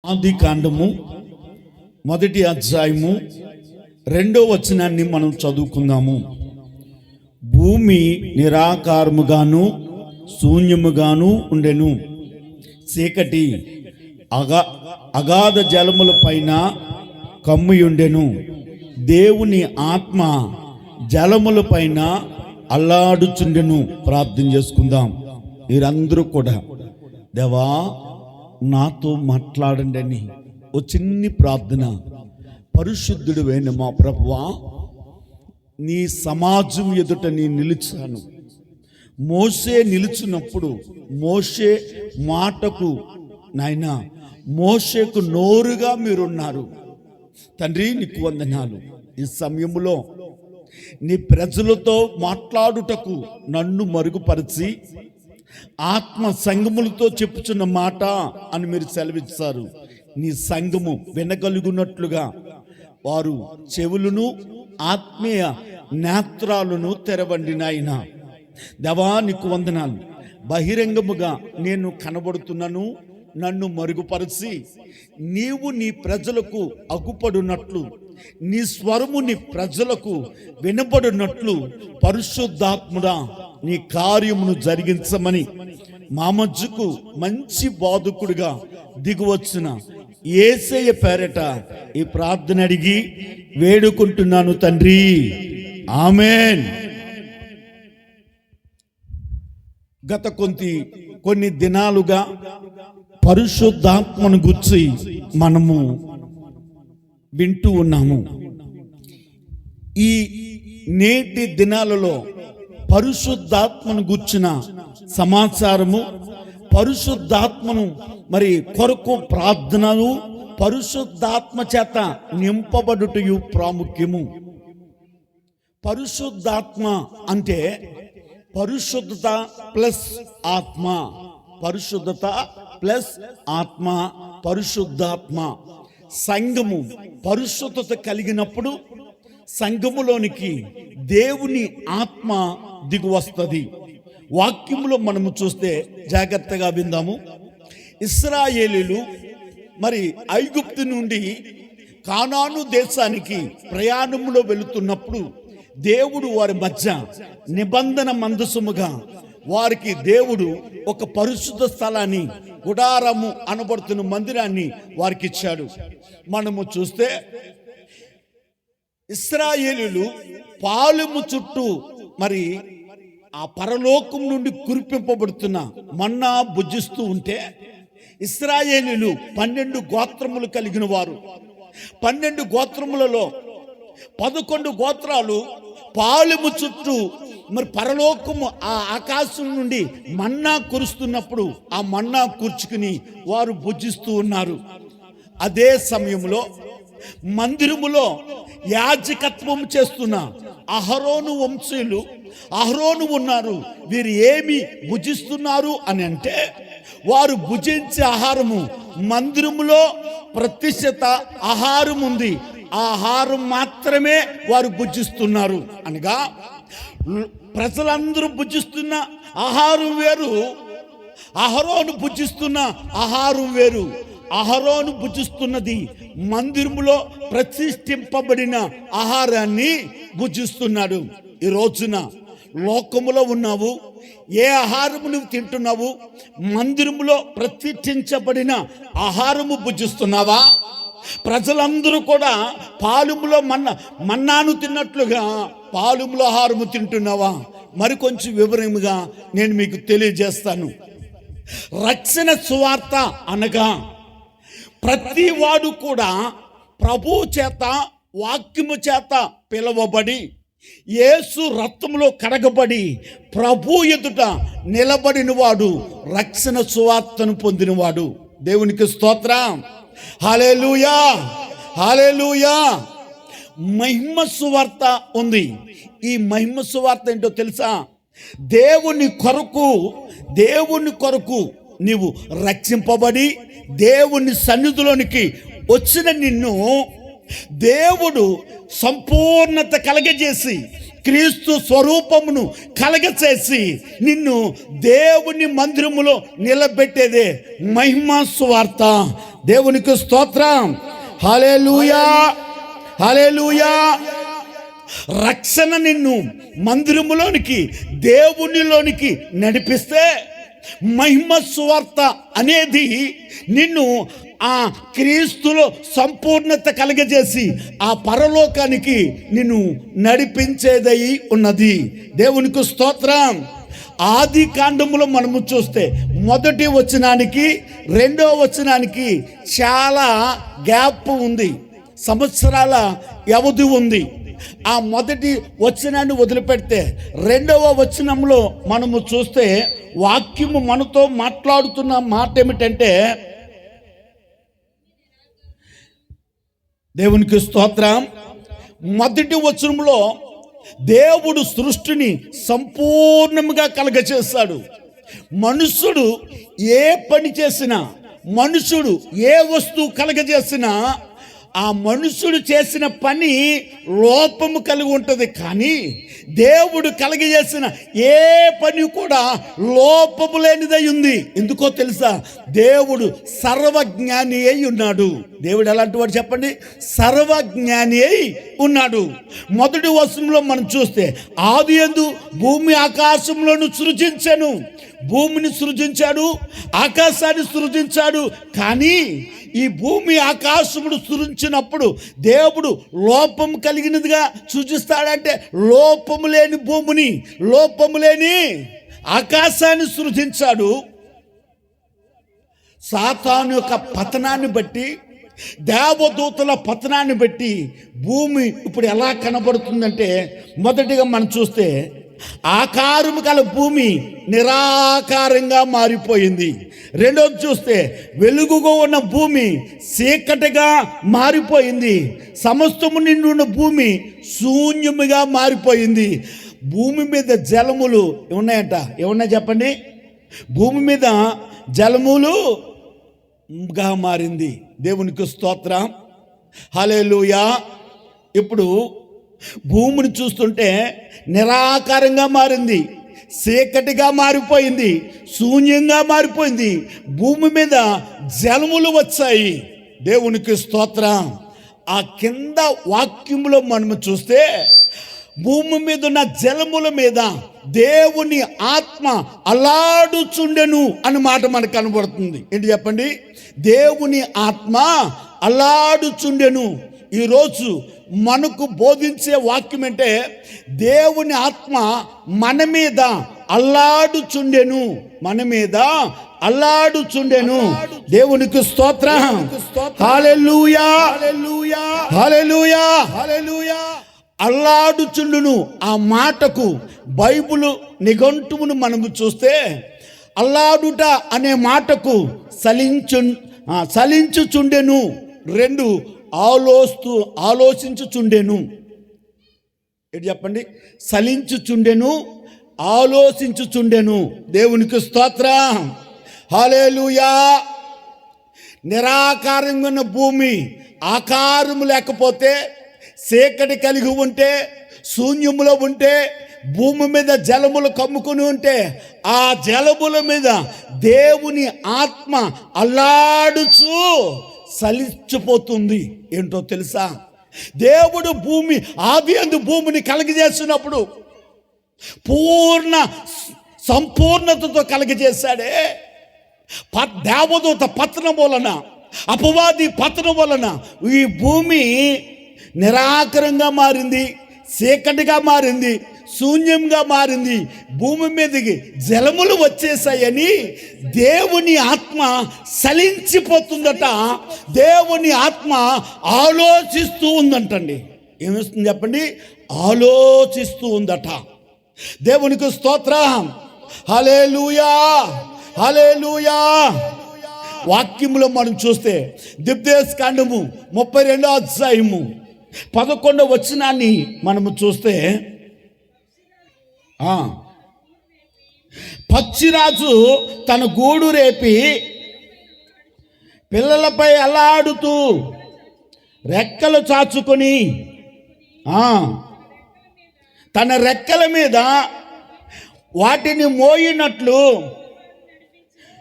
ఆది కాండము 1వ అధ్యాయము 2వ వచనాన్ని మనం చదువుకుందాము. భూమి నిరాకారముగాను శూన్యముగాను ఉండెను. చీకటి అగాధ జలముల పైన కమ్మియుండెను. దేవుని ఆత్మ జలముల పైన అల్లాడుచుండెను. ప్రార్థన చేసుకుందాం. మీరందరూ కూడా దేవా నాతో మాట్లాడండి అని ఓ చిన్ని ప్రార్థన. పరిశుద్ధుడు అయిన మా ప్రభువా, నీ సమాజం ఎదుట నేను నిలిచాను. మోషే నిలిచినప్పుడు మోషే మాటకు నాయనా మోషేకు నోరుగా మీరున్నారు. తండ్రి నీకు వందనాలు. ఈ సమయంలో నీ ప్రజలతో మాట్లాడుటకు నన్ను మరుగుపరిచి ఆత్మ సంఘములతో చెప్పుచున్న మాట అని మీరు సెలవిస్తారు. నీ సంఘము వినగలుగునట్లుగా వారు చెవులను ఆత్మీయ నేత్రాలను తెరవండి నాయనా. దేవా నీకు వందనాలు. బహిరంగముగా నేను కనబడుతున్నాను. నన్ను మరుగుపరిచి నీవు నీ ప్రజలకు అగుపడునట్లు, నీ స్వరము నీ ప్రజలకు వినబడినట్లు పరిశుద్ధాత్ముడా నీ కార్యమును జరిగించమని మా మధ్యకు మంచి బోధకుడిగా దిగువచ్చిన యేసయ్య పేరట ఈ ప్రార్థన అడిగి వేడుకుంటున్నాను తండ్రి, ఆమేన్. గత కొన్ని దినాలుగా పరిశుద్ధాత్మను గురించి మనము వింటూ ఉన్నాము. ఈ నేటి దినాలలో పరిశుద్ధాత్మను గుర్చిన సమాచారము, పరిశుద్ధాత్మను మరి కొరకు ప్రార్థనలు, పరిశుద్ధాత్మ చేత నింపబడుటయు ప్రాముఖ్యము. పరిశుద్ధాత్మ అంటే పరిశుద్ధత ప్లస్ ఆత్మ, పరిశుద్ధత ప్లస్ ఆత్మ, పరిశుద్ధాత్మ. సంఘము పరిశుద్ధత కలిగినప్పుడు సంఘములోనికి దేవుని ఆత్మ దిగువస్తుంది. వాక్యములో మనము చూస్తే జాగ్రత్తగా విందాము. ఇశ్రాయేలీలు మరి ఐగుప్తు నుండి కానాను దేశానికి ప్రయాణములో వెళుతున్నప్పుడు దేవుడు వారి మధ్య నిబంధన మందసముగా వారికి దేవుడు ఒక పరిశుద్ధ స్థలాన్ని, గుడారము అనబడుతున్న మందిరాన్ని వారికి ఇచ్చాడు. మనము చూస్తే ఇశ్రాయేలీలు పాలెము చుట్టూ మరి ఆ పరలోకం నుండి కురిపింపబడుతున్న మన్నా భుజిస్తూ ఉంటే, ఇశ్రాయేలీలు 12 గోత్రములు కలిగిన వారు. 12 గోత్రములలో 11 గోత్రాలు పాలెము చుట్టూ మరి పరలోకము ఆ ఆకాశం నుండి మన్నా కురుస్తున్నప్పుడు ఆ మన్నా కూర్చుకుని వారు భుజిస్తూ ఉన్నారు. అదే సమయంలో మందిరములో యాజకత్వం చేస్తున్న అహరోను వంశీయులు అహరోను ఉన్నారు. వీరు ఏమి భుజిస్తున్నారు అని అంటే, వారు భుజించే ఆహారము మందిరములో ప్రతిష్ఠిత ఆహారం ఉంది. ఆ ఆహారం మాత్రమే వారు భుజిస్తున్నారు. అనగా ప్రజలందరూ భుజిస్తున్న ఆహారం వేరు, అహరోను భుజిస్తున్న ఆహారం వేరు. అహరోను భుజిస్తున్నది మందిరములో ప్రతిష్ఠింపబడిన ఆహారాన్ని భుజిస్తున్నాడు. ఈ రోజున లోకములో ఉన్నావు, ఏ ఆహారము నువ్వు తింటున్నావు? మందిరములో ప్రతిష్ఠించబడిన ఆహారము భుజిస్తున్నావా? ప్రజలందరూ కూడా పాలెములో మన్నాను తిన్నట్లుగా పాలెములో ఆహారము తింటున్నావా? మరి కొంచెం వివరంగా నేను మీకు తెలియజేస్తాను. రక్షణ సువార్త అనగా ప్రతి వాడు కూడా ప్రభు చేత వాక్యము చేత పిలవబడి యేసు రక్తములో కడగబడి ప్రభు ఎదుట నిలబడిన వాడు రక్షణ సువార్తను పొందినవాడు. దేవునికి స్తోత్రం. హల్లెలూయా, హల్లెలూయా. మహిమ సువార్త ఉంది. ఈ మహిమ సువార్త ఏంటో తెలుసా? దేవుని కొరకు నీవు రక్షింపబడి దేవుని సన్నిధిలోనికి వచ్చిన నిన్ను దేవుడు సంపూర్ణత కలగజేసి క్రీస్తు స్వరూపమును కలగచేసి నిన్ను దేవుని మందిరములో నిలబెట్టేదే మహిమ సువార్త. దేవునికి స్తోత్రం. హల్లెలూయా, హల్లెలూయా. రక్షణ నిన్ను మందిరములోనికి, దేవునిలోనికి నడిపిస్తే, మహిమ సువార్త అనేది నిన్ను ఆ క్రీస్తులో సంపూర్ణత కలగజేసి ఆ పరలోకానికి నిన్ను నడిపించేదై ఉన్నది. దేవునికి స్తోత్రం. ఆది కాండములో మనము చూస్తే మొదటి వచనానికి రెండో వచనానికి చాలా గ్యాప్ ఉంది, సంవత్సరాల వ్యవధి ఉంది. ఆ మొదటి వచనాన్ని వదిలిపెడితే రెండవ వచనంలో మనము చూస్తే వాక్యము మనతో మాట్లాడుతున్న మాట ఏమిటంటే, దేవునికి స్తోత్రం, మొదటి వచనంలో దేవుడు సృష్టిని సంపూర్ణంగా కలగచేశాడు. మనుషుడు ఏ పని చేసినా, మనుషుడు ఏ వస్తువు కలగజేసినా ఆ మనుషుడు చేసిన పని లోపము కలిగి ఉంటుంది. కానీ దేవుడు కలగజేసిన ఏ పని కూడా లోపము లేనిదై ఉంది. ఎందుకో తెలుసా? దేవుడు సర్వజ్ఞాని అయి ఉన్నాడు. దేవుడు ఎలాంటి వాడు చెప్పండి? సర్వజ్ఞాని అయి ఉన్నాడు. మొదటి వచనంలో మనం చూస్తే ఆదియందు భూమి ఆకాశంలోను సృజించెను. భూమిని సృజించాడు, ఆకాశాన్ని సృజించాడు. కానీ ఈ భూమి ఆకాశముడు సృజించినప్పుడు దేవుడు లోపం కలిగినదిగా సృజిస్తాడంటే లోపము లేని భూమిని, లోపము లేని ఆకాశాన్ని సృజించాడు. సాతాను యొక్క పతనాన్ని బట్టి, దేవదూతల పతనాన్ని బట్టి భూమి ఇప్పుడు ఎలా కనబడుతుందంటే, మొదటిగా మనం చూస్తే ఆకారము గల భూమి నిరాకారంగా మారిపోయింది. రెండోది చూస్తే వెలుగుగా ఉన్న భూమి చీకటిగా మారిపోయింది. సమస్తము నిండి ఉన్న భూమి శూన్యముగా మారిపోయింది. భూమి మీద జలములు ఉన్నాయంట. ఏమన్నాయి చెప్పండి? భూమి మీద జలములుగా మారింది. దేవునికి స్తోత్రం. హల్లెలూయా. ఇప్పుడు భూమిని చూస్తుంటే నిరాకారంగా మారింది, చీకటిగా మారిపోయింది, శూన్యంగా మారిపోయింది. భూమి మీద జలములు వచ్చాయి. దేవునికి స్తోత్రం. ఆ కింద వాక్యములో మనము చూస్తే భూమి మీద ఉన్న జలముల మీద దేవుని ఆత్మ అల్లాడుచుండెను అని మాట మనకు కనబడుతుంది. ఏంటి చెప్పండి? దేవుని ఆత్మ అల్లాడుచుండెను. ఈరోజు మనకు బోధించే వాక్యం అంటే దేవుని ఆత్మ మన మీద అల్లాడుచుండెను, మన మీద అల్లాడుచుండెను. దేవునికి స్తోత్రం. హల్లెలూయా, హల్లెలూయా, హల్లెలూయా. అల్లాడుచుండును ఆ మాటకు బైబిలు నిఘంటువును మనము చూస్తే అల్లాడుట అనే మాటకు సలించుచుండెను, రెండు ఆలోచించుచుండెను. ఏంటి చెప్పండి? సలించుచుండెను, ఆలోచించుచుండెను. దేవునికి స్తోత్రం. హల్లెలూయా. నిరాకారంగా ఉన్న భూమి ఆకారము లేకపోతే, చీకటి కలిగి ఉంటే, శూన్యములో ఉంటే, భూమి మీద జలములు కమ్ముకుని ఉంటే ఆ జలముల మీద దేవుని ఆత్మ అల్లాడుచు సలించిపోతుంది. ఏంటో తెలుసా? దేవుడు భూమి ఆదియందు భూమిని కలగజేసినప్పుడు పూర్ణ సంపూర్ణతతో కలగజేశాడే. దేవదూత పతనం వలన, అపవాది పతనం వలన ఈ భూమి నిరాకారంగా మారింది, చీకటిగా మారింది, శూన్యంగా మారింది. భూమి మీదకి జలములు వచ్చేసాయని దేవుని ఆత్మ సలించిపోతుందట. దేవుని ఆత్మ ఆలోచిస్తూ ఉందంటండి. ఏమిస్తుంది చెప్పండి? ఆలోచిస్తూ ఉందట. దేవునికి స్తోత్రం. హల్లెలూయా, హల్లెలూయా. వాక్యములో మనం చూస్తే ద్వితీయోపదేశకాండము 32వ అధ్యాయము 11వ వచనాన్ని మనము చూస్తే, పక్షిరాజు తన గూడు రేపి పిల్లలపై అల్లాడుతూ రెక్కలు చాచుకొని తన రెక్కల మీద వాటిని మోయినట్లు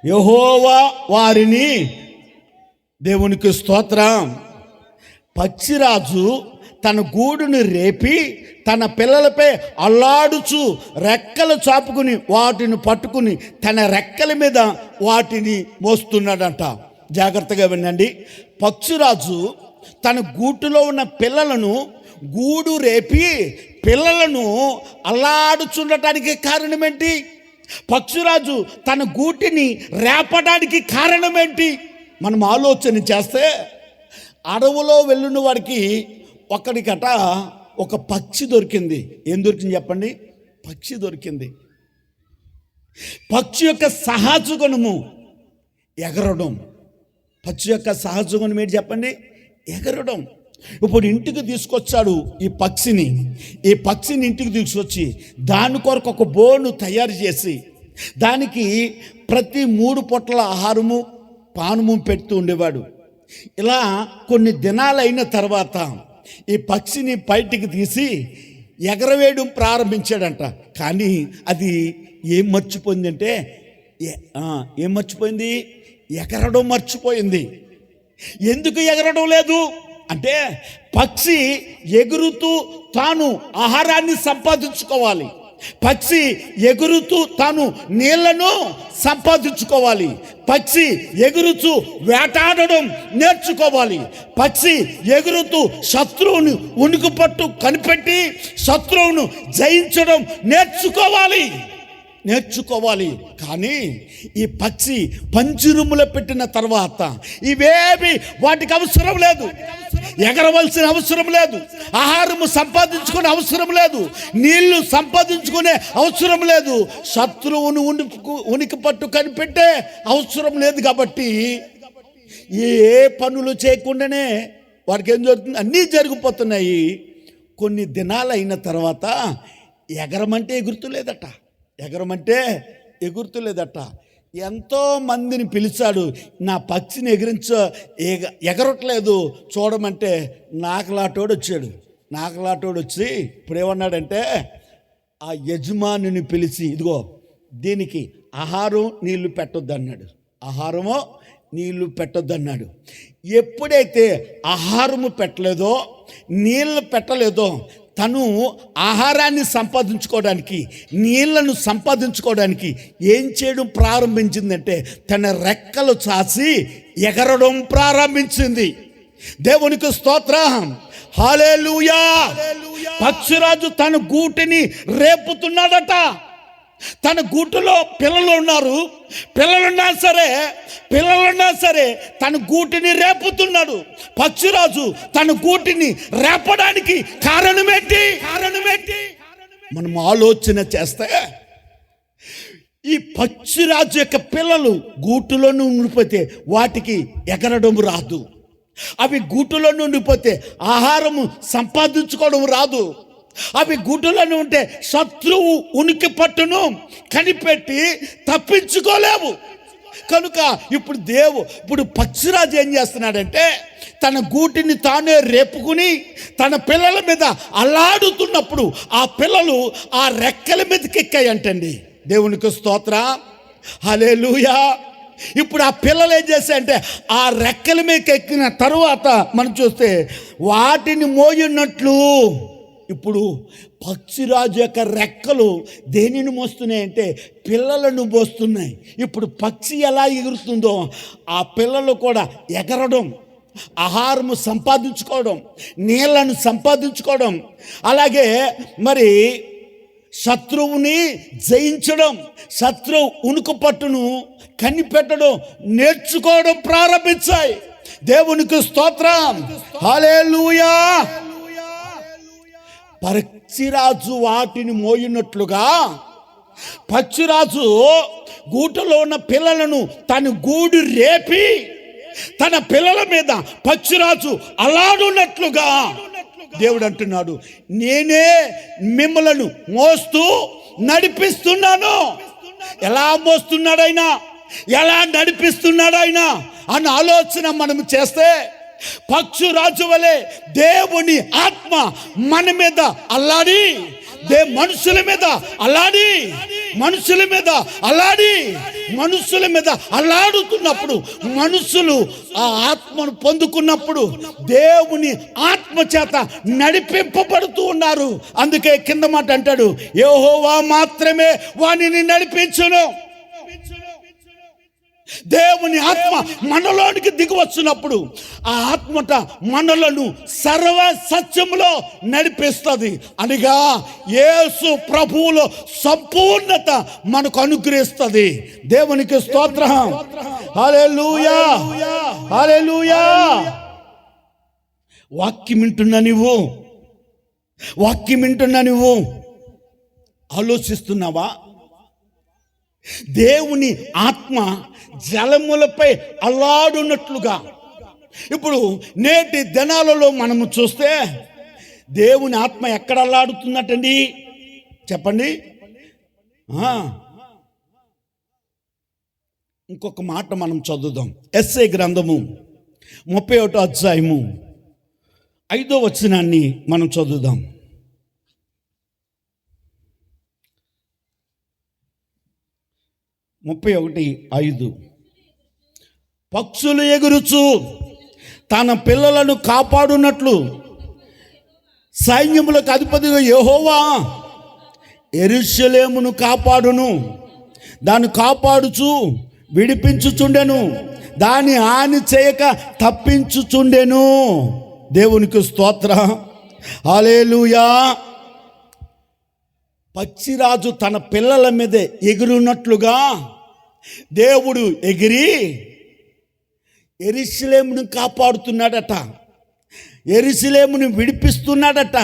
యెహోవా వారిని, దేవునికి స్తోత్రం. పక్షిరాజు తన గూడుని రేపి తన పిల్లలపై అల్లాడుచు రెక్కలు చాపుకుని వాటిని పట్టుకుని తన రెక్కల మీద వాటిని మోస్తున్నాడంట. జాగ్రత్తగా వినండి. పక్షిరాజు తన గూటులో ఉన్న పిల్లలను గూడు రేపి పిల్లలను అల్లాడుచుండటానికి కారణం ఏంటి? పక్షిరాజు తన గూటిని రేపడానికి కారణం ఏంటి? మనం ఆలోచన చేస్తే అడవులో వెళ్ళిన వాడికి ఒక్కడికట ఒక పక్షి దొరికింది. ఏం దొరికింది చెప్పండి? పక్షి దొరికింది. పక్షి యొక్క సహజ గుణము ఎగరడం. పక్షి యొక్క సహజ గుణం ఏంటి చెప్పండి? ఎగరడం. ఇప్పుడు ఇంటికి తీసుకొచ్చాడు ఈ పక్షిని ఇంటికి తీసుకొచ్చి దాని కొరకు ఒక బోను తయారు చేసి దానికి ప్రతి 3 పూటల ఆహారము పానము పెడుతూ ఉండేవాడు. ఇలా కొన్ని దినాలైన తర్వాత ఈ పక్షిని బయటికి తీసి ఎగరవేయడం ప్రారంభించాడంట. కానీ అది ఏం మర్చిపోయిందంటే ఏం మర్చిపోయింది? ఎగరడం మర్చిపోయింది. ఎందుకు ఎగరడం లేదు అంటే పక్షి ఎగురుతూ తాను ఆహారాన్ని సంపాదించుకోవాలి. పక్షి ఎగురుతూ తాను నీళ్లను సంపాదించుకోవాలి. పక్షి ఎగురుతూ వేటాడడం నేర్చుకోవాలి. పక్షి ఎగురుతూ శత్రువును ఉనికి పట్టు కనిపెట్టి శత్రువును జయించడం నేర్చుకోవాలి. కానీ ఈ పక్షి పంజరములో పెట్టిన తర్వాత ఇవేవి వాటికి అవసరం లేదు. ఎగరవలసిన అవసరం లేదు. ఆహారము సంపాదించుకునే అవసరం లేదు. నీళ్లు సంపాదించుకునే అవసరం లేదు. శత్రువును ఉనికి పట్టు కనిపెట్టే అవసరం లేదు. కాబట్టి ఏ పనులు చేయకుండానే వాడికి ఏం జరుగుతుంది? అన్నీ జరిగిపోతున్నాయి. కొన్ని దినాలు అయిన తర్వాత ఎగరమంటే ఎగురుతులేదట. ఎంతో మందిని పిలిచాడు. నా పక్షిని ఎగరట్లేదు చూడమంటే నాకలాటోడు వచ్చి ఇప్పుడు ఏమన్నాడంటే ఆ యజమానిని పిలిచి, ఇదిగో దీనికి ఆహారం నీళ్లు పెట్టొద్దన్నాడు. ఎప్పుడైతే ఆహారము పెట్టలేదో నీళ్లు పెట్టలేదో తను ఆహారాన్ని సంపాదించుకోవడానికి నీళ్లను సంపాదించుకోవడానికి ఏం చేయడం ప్రారంభించిందంటే తన రెక్కలు చాచి ఎగరడం ప్రారంభించింది. దేవునికి స్తోత్రం, హల్లెలూయా. పక్షిరాజు తన గూటిని రేపుతున్నాడట. తన గూటులో పిల్లలున్నా సరే తన గూటిని రేపుతున్నాడు. పక్షిరాజు తన గూటిని రేపడానికి కారణమేంటి? మనం ఆలోచన చేస్తే ఈ పక్షిరాజు యొక్క పిల్లలు గూటులోనే ఉండిపోతే వాటికి ఎగరడం రాదు. అవి గూటులోనే ఉండిపోతే ఆహారము సంపాదించుకోవడం రాదు. అవి గూటులోనే ఉంటే శత్రువు ఉనికి పట్టును కనిపెట్టి తప్పించుకోలేవు. కనుక ఇప్పుడు పక్షిరాజు ఏం చేస్తున్నాడంటే తన గూటిని తానే రేపుకుని తన పిల్లల మీద అల్లాడుతున్నప్పుడు ఆ పిల్లలు ఆ రెక్కల మీదకి ఎక్కాయంటండి. దేవునికి స్తోత్రం, హల్లెలూయా. ఇప్పుడు ఆ పిల్లలు ఏం చేశాయంటే ఆ రెక్కల మీదకి ఎక్కిన తరువాత మనం చూస్తే వాటిని మోయినట్లు ఇప్పుడు పక్షిరాజు యొక్క రెక్కలు దేనిని మోస్తున్నాయంటే పిల్లలను మోస్తున్నాయి. ఇప్పుడు పక్షి ఎలా ఎగురుతుందో ఆ పిల్లలు కూడా ఎగరడం, ఆహారము సంపాదించుకోవడం, నీళ్లను సంపాదించుకోవడం, అలాగే మరి శత్రువుని జయించడం, శత్రువు ఉనికి పట్టును కనిపెట్టడం నేర్చుకోవడం ప్రారంభించాయి. దేవునికి స్తోత్రం, హల్లెలూయా. పక్షిరాజు వాటిని మోయినట్లుగా పక్షిరాజు గూటులో ఉన్న పిల్లలను తన గూడు రేపి తన పిల్లల మీద పక్షిరాజు అలాడున్నట్లుగా దేవుడు అంటున్నాడు, నేనే మిమ్మలను మోస్తూ నడిపిస్తున్నాను. ఎలా మోస్తున్నాడైనా, ఎలా నడిపిస్తున్నాడైనా అన్న ఆలోచన మనం చేస్తే పక్షిరాజు వలె దేవుని ఆత్మ మన మీద అల్లాడి మనుషుల మీద అల్లాడుతున్నప్పుడు, మనుషులు ఆ ఆత్మను పొందుకున్నప్పుడు దేవుని ఆత్మ చేత నడిపింపబడుతూ ఉన్నారు. అందుకే కింద మాట అంటాడు, యెహోవా మాత్రమే వానిని నడిపించును. దేవుని ఆత్మ మనలోనికి దిగి వచ్చినప్పుడు ఆ ఆత్మట మనలను సర్వ సత్యములో నడిపిస్తుంది. అనగా యేసు ప్రభువులో సంపూర్ణత మనకు అనుగ్రహిస్తుంది. దేవునికి స్తోత్రం. హల్లెలూయా, హల్లెలూయా. వాక్యం వింటున్నా నువ్వు ఆలోచిస్తున్నావా? దేవుని ఆత్మ జలములపై అల్లాడున్నట్లుగా ఇప్పుడు నేటి దినాలలో మనము చూస్తే దేవుని ఆత్మ ఎక్కడ అల్లాడుతున్నట్టండి చెప్పండి? ఇంకొక మాట మనం చదువుదాం. ఎస్ఐ గ్రంథము 31వ అధ్యాయము 5వ వచనాన్ని మనం చదువుదాం. 31:5 పక్షులు ఎగురుచు తన పిల్లలను కాపాడునట్లు సైన్యములకు అధిపతిగా యెహోవా యెరూషలేమును కాపాడును. దాన్ని కాపాడుచు విడిపించుచుండెను, దాన్ని హాని చేయక తప్పించుచుండెను. దేవునికి స్తోత్రం. హల్లెలూయా. పక్షిరాజు తన పిల్లల మీద ఎగురున్నట్లుగా దేవుడు ఎగిరి యెరూషలేమును కాపాడుతున్నాడట, యెరూషలేమును విడిపిస్తున్నాడట,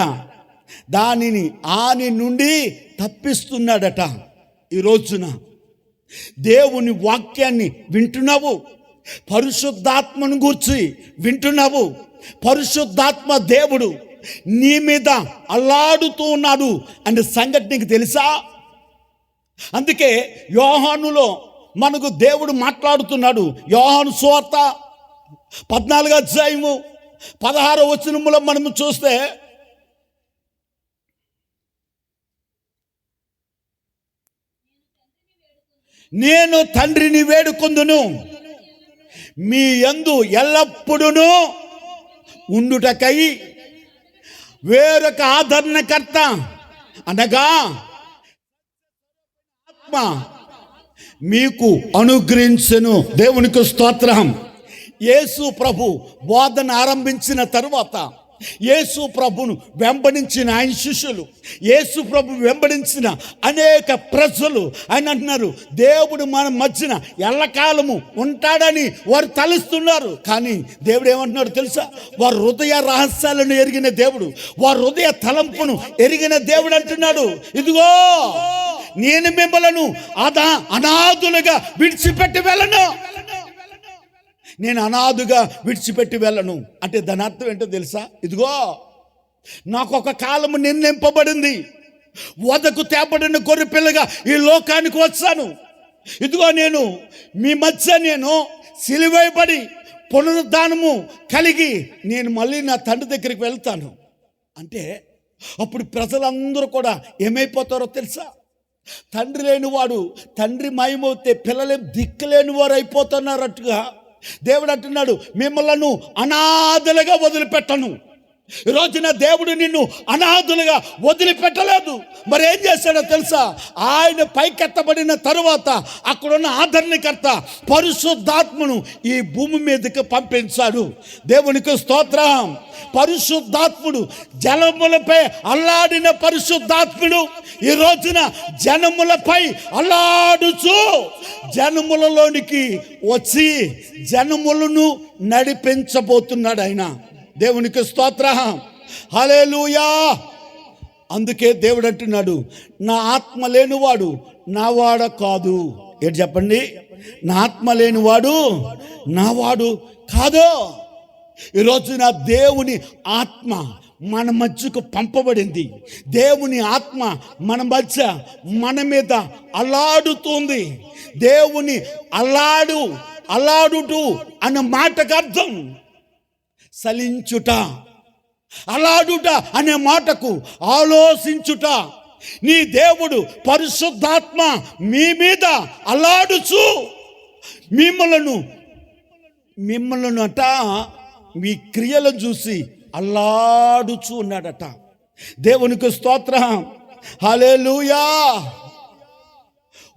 దానిని హాని నుండి తప్పిస్తున్నాడట. ఈ రోజున దేవుని వాక్యాన్ని వింటున్నావు, పరిశుద్ధాత్మను గూర్చి వింటున్నావు. పరిశుద్ధాత్మ దేవుడు నీ మీద అల్లాడుతూ ఉన్నాడు అనే సంగతి నీకు తెలుసా? అందుకే యోహానులో మనకు దేవుడు మాట్లాడుతున్నాడు. యోహాను సువార్త 14వ అధ్యాయము 16వ వచనములో మనము చూస్తే, నేను తండ్రిని వేడుకొందును, మీ యందు ఎల్లప్పుడూ ఉండుటకై వేరొక ఆదరణకర్త అనగా ఆత్మ మీకు అనుగ్రహించెను. దేవునికి స్తోత్రం. యేసు ప్రభు బోధన ఆరంభించిన తరువాత యేసు ప్రభును వెంబడించిన ఆయన శిష్యులు, యేసు ప్రభు వెంబడించిన అనేక ప్రజలు ఆయన అంటున్నారు, దేవుడు మన మధ్యన ఎల్లకాలము ఉంటాడని వారు తలుస్తున్నారు. కానీ దేవుడు ఏమంటున్నాడు తెలుసా? వారి హృదయ రహస్యాలను ఎరిగిన దేవుడు, వారి హృదయ తలంపును ఎరిగిన దేవుడు అంటున్నాడు, ఇదిగో నేను మిమ్మలను అనాథులుగా విడిచిపెట్టి వెళ్ళను. నేను అనాథుగా విడిచిపెట్టి వెళ్ళను అంటే దాని అర్థం ఏంటో తెలుసా? ఇదిగో నాకు ఒక కాలము నిర్ణయింపబడింది, వదకు తేపడిన గొర్రె పిల్లగా ఈ లోకానికి వచ్చాను. ఇదిగో నేను మీ మధ్య నేను సిలువైబడి పునరుద్ధానము కలిగి నేను మళ్ళీ నా తండ్రి దగ్గరికి వెళ్తాను అంటే అప్పుడు ప్రజలందరూ కూడా ఏమైపోతారో తెలుసా? తండ్రి లేనివాడు తండ్రి మాయమవుతే పిల్లలేం దిక్కులేని వారు అయిపోతున్నారట్టుగా దేవుడు అంటున్నాడు, మిమ్మల్ని అనాథలుగా వదిలిపెట్టను. ఈ రోజున దేవుడు నిన్ను అనాథులుగా వదిలిపెట్టలేదు. మరి ఏం చేశాడో తెలుసా? ఆయన పైకెత్తబడిన తరువాత అక్కడున్న ఆదరణకర్త పరిశుద్ధాత్మను ఈ భూమి మీదకి పంపించాడు. దేవునికి స్తోత్రం. పరిశుద్ధాత్ముడు జనములపై అల్లాడిన పరిశుద్ధాత్ముడు ఈ రోజున జనములపై అల్లాడుచు జనములలోనికి వచ్చి జనములను నడిపించబోతున్నాడు ఆయన. దేవునికి స్తోత్రం. హల్లెలూయా. అందుకే దేవుడు అంటున్నాడు, నా ఆత్మ లేనివాడు నావాడ కాదు. ఏంటి చెప్పండి? నా ఆత్మ లేనివాడు నావాడు కాదు. ఈరోజు నా దేవుని ఆత్మ మన మధ్యకు పంపబడింది. దేవుని ఆత్మ మన మధ్య మన మీద అల్లాడుతుంది. దేవుని అల్లాడుటు అన్న మాటకు అర్థం సలించుట. అల్లాడుట అనే మాటకు ఆలోచించుట నీ దేవుడు పరిశుద్ధాత్మ మీ మీద అల్లాడుచు మిమ్మలను అట మీ క్రియలను చూసి అల్లాడుచు ఉన్నాడట. దేవునికి స్తోత్రం, హల్లెలూయా.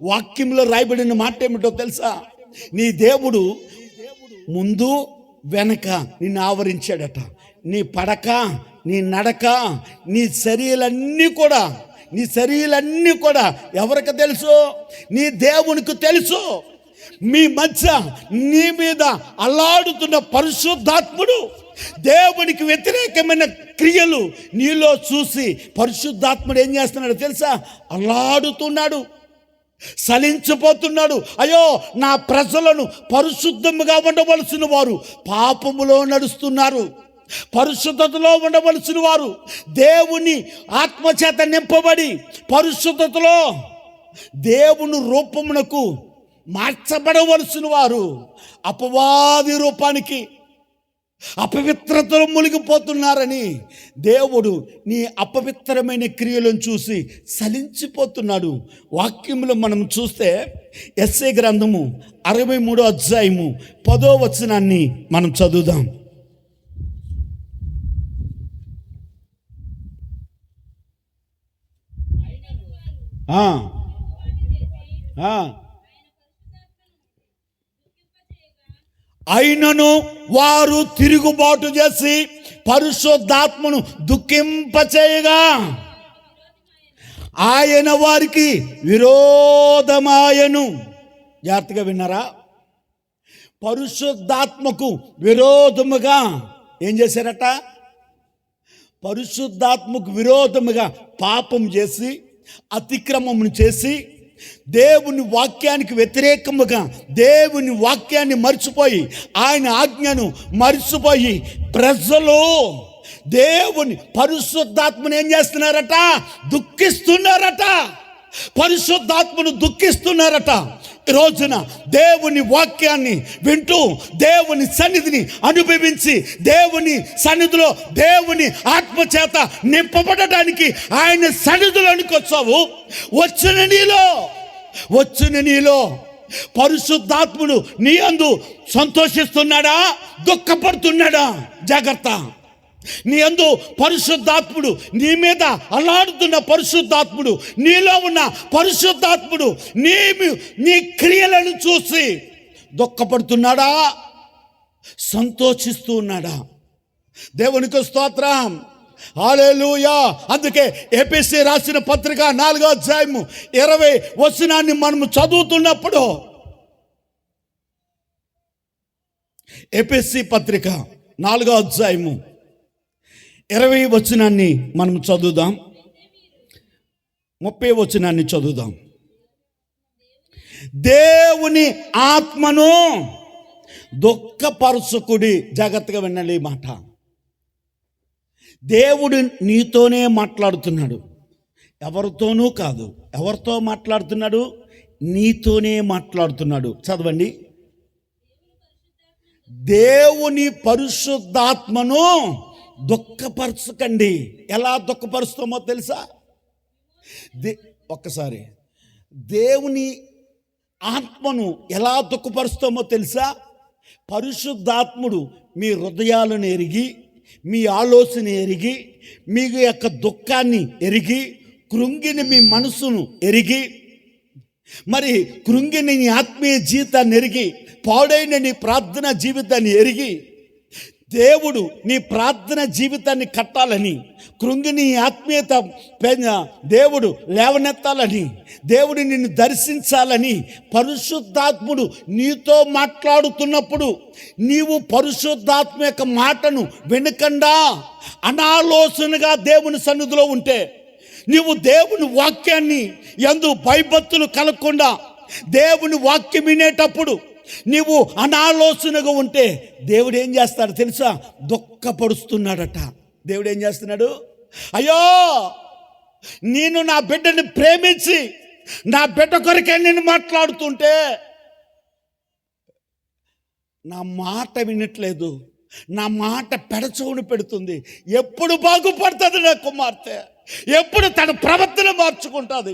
వాక్యంలో రాయబడిన మాట ఏమిటో తెలుసా? నీ దేవుడు ముందు వెనక నిన్ను ఆవరించాడట. నీ పడక, నీ నడక, నీ శరీరాలన్నీ కూడా ఎవరికి తెలుసు? నీ దేవునికి తెలుసు. మీ మధ్య నీ మీద అల్లాడుతున్న పరిశుద్ధాత్ముడు దేవునికి వ్యతిరేకమైన క్రియలు నీలో చూసి పరిశుద్ధాత్ముడు ఏం చేస్తున్నాడు తెలుసా? అల్లాడుతున్నాడు, సలించిపోతున్నాడు. అయ్యో, నా ప్రజలను పరిశుద్ధముగా ఉండవలసిన వారు పాపములో నడుస్తున్నారు, పరిశుద్ధతలో ఉండవలసిన వారు దేవుని ఆత్మచేత నింపబడి పరిశుద్ధతలో దేవుని రూపమునకు మార్చబడవలసిన వారు అపవాది రూపానికి, అపవిత్రతలో మునిగిపోతున్నారని దేవుడు నీ అపవిత్రమైన క్రియలను చూసి సలించిపోతున్నాడు. వాక్యంలో మనం చూస్తే యెషయా గ్రంథము 63వ అధ్యాయము 10వ వచనాన్ని మనం చదువుదాం. అయినను వారు తిరుగుబాటు చేసి పరిశుద్ధాత్మను దుఃఖింపచేయగా ఆయన వారికి విరోధమాయను. జాగ్రత్తగా విన్నారా? పరిశుద్ధాత్మకు విరోధముగా ఏం చేశారట? పరిశుద్ధాత్మకు విరోధముగా పాపం చేసి, అతిక్రమమును చేసి, దేవుని వాక్యానికి వ్యతిరేకముగా దేవుని వాక్యాన్ని మర్చిపోయి, ఆయన ఆజ్ఞను మర్చిపోయి ప్రజలు దేవుని పరిశుద్ధాత్మను ఏం చేస్తున్నారట? దుఃఖిస్తున్నారట. పరిశుద్ధాత్మను దుఃఖిస్తున్నారట. ఈ రోజున దేవుని వాక్యాన్ని వింటూ దేవుని సన్నిధిని అనుభవించి దేవుని సన్నిధిలో దేవుని ఆత్మచేత నింపబడడానికి ఆయన సన్నిధిలోనికి వచ్చావు. వచ్చిన నీలో పరిశుద్ధాత్ముడు నీ యందు సంతోషిస్తున్నాడా, దుఃఖపడుతున్నాడా? జాగ్రత్త. నీ యందు పరిశుద్ధాత్ముడు, నీ మీద అల్లాడుతున్న పరిశుద్ధాత్ముడు, నీలో ఉన్న పరిశుద్ధాత్ముడు నీ క్రియలను చూసి దుఃఖపడుతున్నాడా, సంతోషిస్తూ ఉన్నాడా? దేవునికి స్తోత్రం, హల్లెలూయా. అందుకే ఎఫెసీ రాసిన పత్రిక 4వ అధ్యాయము 20వ వచనాన్ని మనము చదువుతున్నప్పుడు, ఎఫెసీ పత్రిక 4వ అధ్యాయము 20వ వచనాన్ని మనం చదువుదాం. 30వ వచనాన్ని చదువుదాం. దేవుని ఆత్మను దుఃఖపరచుకుడి. జాగ్రత్తగా వినండి ఈ మాట. దేవుడు నీతోనే మాట్లాడుతున్నాడు, ఎవరితోనూ కాదు. ఎవరితో మాట్లాడుతున్నాడు? నీతోనే మాట్లాడుతున్నాడు. చదవండి. దేవుని పరిశుద్ధాత్మను దుఃఖపరచకండి. ఎలా దుఃఖపరుస్తామో తెలుసా? ఒక్కసారి దేవుని ఆత్మను ఎలా దుఃఖపరుస్తామో తెలుసా? పరిశుద్ధాత్ముడు మీ హృదయాలను ఎరిగి, మీ ఆలోచన ఎరిగి, మీ యొక్క దుఃఖాన్ని ఎరిగి, కృంగిని మీ మనసును ఎరిగి, మరి కృంగిని నీ ఆత్మీయ జీవితాన్ని ఎరిగి, పాడైన నీ ప్రార్థన జీవితాన్ని ఎరిగి, దేవుడు నీ ప్రార్థన జీవితాన్ని కట్టాలని, కృంగిని ఆత్మీయత దేవుడు లేవనెత్తాలని, దేవుడు నిన్ను దర్శించాలని పరిశుద్ధాత్ముడు నీతో మాట్లాడుతున్నప్పుడు నీవు పరిశుద్ధాత్మ యొక్క మాటను వినకుండా అనాలోచనగా దేవుని సన్నిధిలో ఉంటే, నీవు దేవుని వాక్యాన్ని యందు భయభక్తులు కలగకుండా దేవుని వాక్యం వినేటప్పుడు నీవు అనాలోచనగా ఉంటే దేవుడు ఏం చేస్తాడు తెలుసా? దుఃఖపరుస్తున్నాడట. దేవుడు ఏం చేస్తున్నాడు? అయ్యో, నేను నా బిడ్డని ప్రేమించి నా బిడ్డ కొరకే నేను మాట్లాడుతుంటే నా మాట వినట్లేదు, నా మాట పెడచవును పెడుతుంది. ఎప్పుడు బాగుపడుతుంది నా కుమార్తె? ఎప్పుడు తన ప్రవర్తన మార్చుకుంటుంది,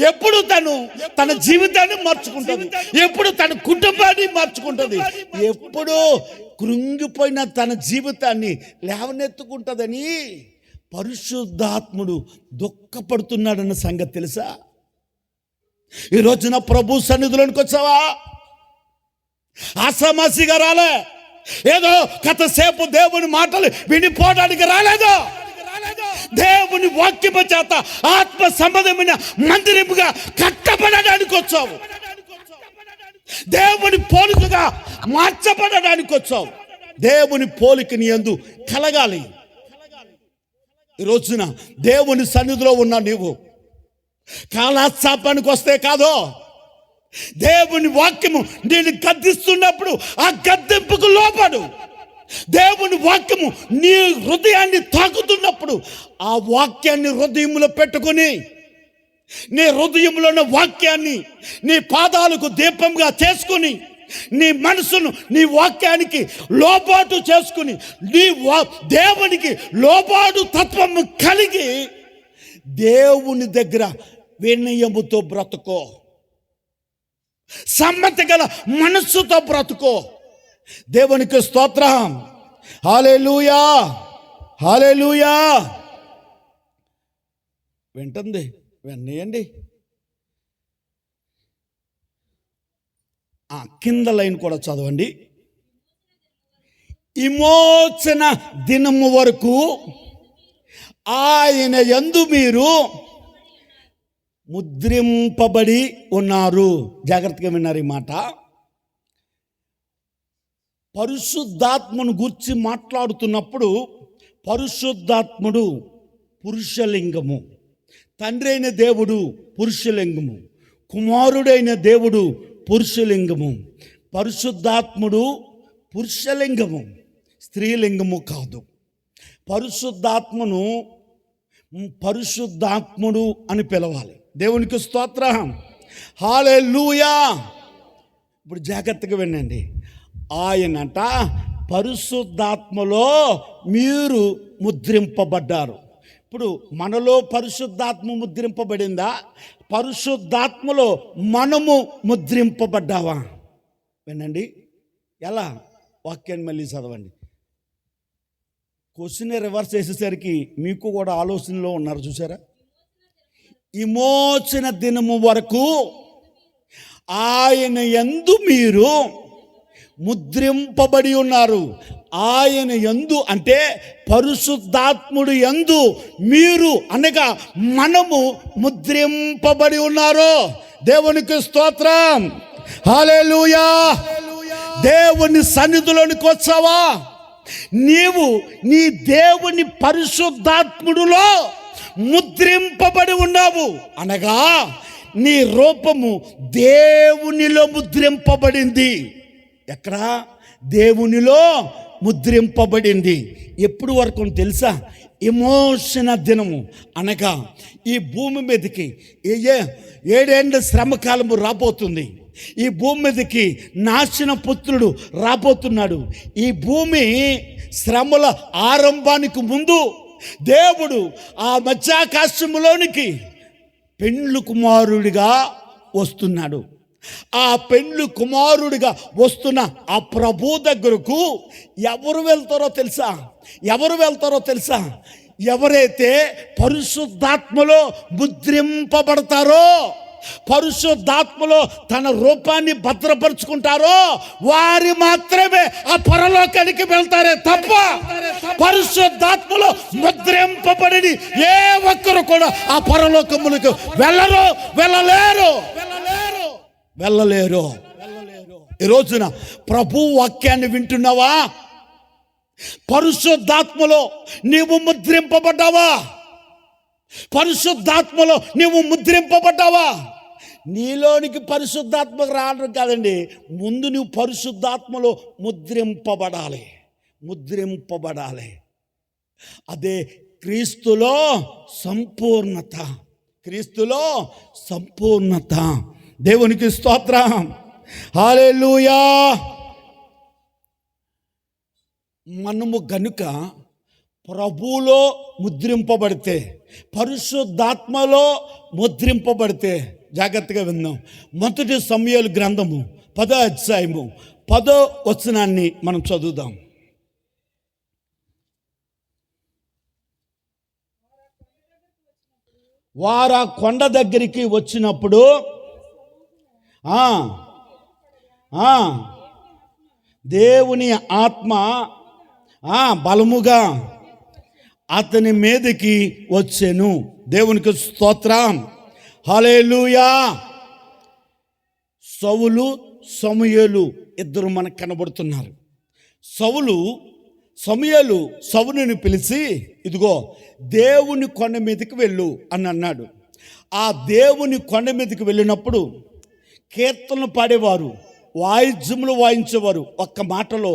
ఎప్పుడు తన జీవితాన్ని మార్చుకుంటుంది, ఎప్పుడు తన కుటుంబాన్ని మార్చుకుంటుంది, ఎప్పుడు కృంగిపోయిన తన జీవితాన్ని లేవనెత్తుకుంటుందని పరిశుద్ధాత్ముడు దుఃఖపడుతున్నాడన్న సంగతి తెలుసా? ఈ రోజున ప్రభు సన్నిధిలోనికి వచ్చావా? ఆసామాసిగా రాలే, ఏదో కథసేపు దేవుని మాటలు వినిపోవడానికి రాలేదు. దేవుని వాక్యము చేత ఆత్మ సంబంధమైన మందిరముగా కట్టబడడానికి వచ్చావు. దేవుని పోలికగా మార్చబడడానికి వచ్చావు. దేవుని పోలికని యందు కలగాలి. ఈ రోజున దేవుని సన్నిధిలో ఉన్న నీవు కాలాశాపానికి వస్తే కాదో, దేవుని వాక్యము నేను గద్దిస్తున్నప్పుడు ఆ గద్దింపుకు లోపడు. దేవుని వాక్యము నీ హృదయాన్ని తాకుతున్నప్పుడు ఆ వాక్యాన్ని హృదయంలో పెట్టుకుని, నీ హృదయంలో ఉన్న వాక్యాన్ని నీ పాదాలకు దీపంగా చేసుకుని, నీ మనసును నీ వాక్యానికి లోబాటు చేసుకుని, దేవునికి లోబాటు తత్వము కలిగి దేవుని దగ్గర వినయముతో బ్రతుకో, సమ్మతి గల మనస్సుతో బ్రతుకో. దేవునికి స్తోత్రం. హల్లెలూయా, హల్లెలూయా. వింటుంది, విన్నయండి. కింద లైన్ కూడా చదవండి. విమోచన దినము వరకు ఆయన యందు మీరు ముద్రింపబడి ఉన్నారు. జాగ్రత్తగా విన్నారు ఈ మాట. పరిశుద్ధాత్మను గూర్చి మాట్లాడుతున్నప్పుడు పరిశుద్ధాత్ముడు పురుషలింగము, తండ్రి అయిన దేవుడు పురుషలింగము, కుమారుడైన దేవుడు పురుషలింగము. పరిశుద్ధాత్ముడు పురుషలింగము, స్త్రీలింగము కాదు. పరిశుద్ధాత్మను పరిశుద్ధాత్ముడు అని పిలవాలి. దేవునికి స్తోత్రం. హల్లెలూయా. ఇప్పుడు జాగ్రత్తగా వినండి. ఆయనంట పరిశుద్ధాత్మలో మీరు ముద్రింపబడ్డారు. ఇప్పుడు మనలో పరిశుద్ధాత్మ ముద్రింపబడిందా? పరిశుద్ధాత్మలో మనము ముద్రింపబడ్డావా? వినండి. ఎలా? వాక్యాన్ని మళ్ళీ చదవండి. క్వశ్చన్ రివర్స్ చేసేసరికి మీకు కూడా ఆలోచనలో ఉన్నారు, చూసారా? విమోచన దినము వరకు ఆయన యందు మీరు ముద్రింపబడి ఉన్నారు. ఆయన యందు అంటే పరిశుద్ధాత్ముడు యందు మీరు అనగా మనము ముద్రింపబడి ఉన్నారు. దేవునికి స్తోత్రం. హల్లెలూయా. దేవుని సన్నిధిలోనికి వచ్చావా? నీవు నీ దేవుని పరిశుద్ధాత్ముడులో ముద్రింపబడి ఉన్నావు అనగా నీ రూపము దేవునిలో ముద్రింపబడింది. ఎక్కడ? దేవునిలో ముద్రింపబడింది. ఎప్పుడు వరకు తెలుసా? విమోచన దినము అనగా ఈ భూమి మీదకి 7 ఏళ్ళ శ్రమకాలము రాబోతుంది. ఈ భూమి మీదకి నాశన పుత్రుడు రాబోతున్నాడు. ఈ భూమి శ్రమల ఆరంభానికి ముందు దేవుడు ఆ మధ్యాకాశములోనికి పెండ్లు కుమారుడిగా వస్తున్నాడు. ఆ పెండ్లు కుమారుడిగా వస్తున్న ఆ ప్రభు దగ్గరకు ఎవరు వెళ్తారో తెలుసా? ఎవరు వెళ్తారో తెలుసా? ఎవరైతే పరిశుద్ధాత్మలో ముద్రింపబడతారో, పరిశుద్ధాత్మలో తన రూపాన్ని భద్రపరుచుకుంటారో వారి మాత్రమే ఆ పరలోకానికి వెళ్తారే తప్ప పరిశుద్ధాత్మలో ముద్రింపబడి ఏ ఒక్కరు కూడా ఆ పరలోకములకు వెళ్ళలేరు. ఈ రోజున ప్రభు వాక్యాన్ని వింటున్నావా? పరిశుద్ధాత్మలో నీవు ముద్రింపబడ్డావా? పరిశుద్ధాత్మలో నీవు ముద్రింపబడ్డావా? నీలోనికి పరిశుద్ధాత్మ రావడం కాదండి, ముందు నువ్వు పరిశుద్ధాత్మలో ముద్రింపబడాలి. అదే క్రీస్తులో సంపూర్ణత. క్రీస్తులో సంపూర్ణత. దేవునికి స్తోత్రం. హల్లెలూయా. మనము గనుక ప్రభువులో ముద్రింపబడితే, పరిశుద్ధాత్మలో ముద్రింపబడితే, జాగ్రత్తగా విందాం. 1 సమూయేలు గ్రంథము 10వ అధ్యాయము 10వ వచనాన్ని మనం చదువుదాం. వారు కొండ దగ్గరికి వచ్చినప్పుడు దేవుని ఆత్మ బలముగా అతని మీదకి వచ్చెను. దేవునికి స్తోత్రం, హల్లెలూయా. సౌలు సమూయేలు ఇద్దరు మనకు కనబడుతున్నారు. సమూయేలు సౌలుని పిలిచి, ఇదిగో దేవుని కొండ మీదకి వెళ్ళు అని అన్నాడు. ఆ దేవుని కొండ మీదకి వెళ్ళినప్పుడు కీర్తనలు పాడేవారు, వాయిద్యములు వాయించేవారు, ఒక్క మాటలో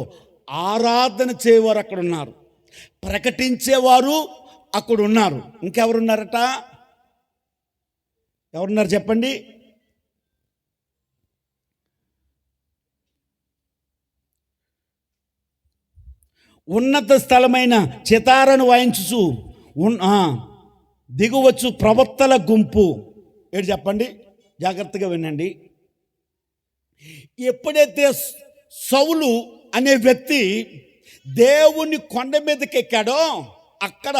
ఆరాధన చేయవారు అక్కడ ఉన్నారు, ప్రకటించేవారు అక్కడ ఉన్నారు. ఇంకెవరున్నారట? ఎవరున్నారు చెప్పండి? ఉన్నత స్థలమైన చితారను వాయించుచు దిగువచ్చు ప్రవక్తల గుంపు. ఏంటి చెప్పండి, జాగ్రత్తగా వినండి. ఎప్పుడైతే సౌలు అనే వ్యక్తి దేవుని కొండ మీదకి ఎక్కాడో, అక్కడ